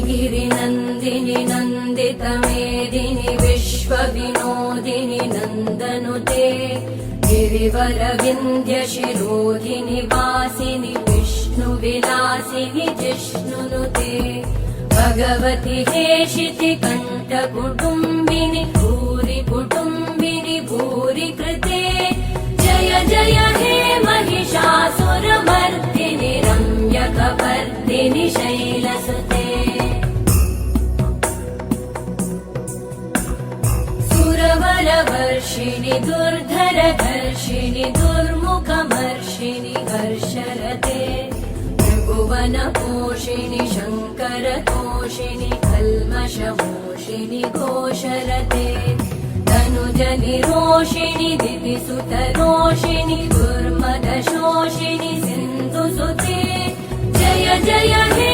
गिरिनन्दिनि नन्दितमेदिनि विश्वविनोदिनि नन्दनुते गिरिवरविन्ध्यशिरोधिनि वासिनि विष्णुविलासिनि जिष्णुनुते भगवति हेशिति कण्ठकुटुम्बिनि भूरि कुटुम्बिनि भूरि कृते जय जय हे महिषासुरमर्दिनि रम्यकपर्दिनि शैलसुते सुरवरवर्षिणि दुर्धरधर्षिणि दुर्मुखमर्षिणि हर्षरते भुवनपोषिणि शङ्करतोषिणि कल्मषमोषिणि घोषरते तनुजनिरोषिणि दिविसुतरोषिणि दुर्मदशोषिणि सिन्धुसुते जय जय हे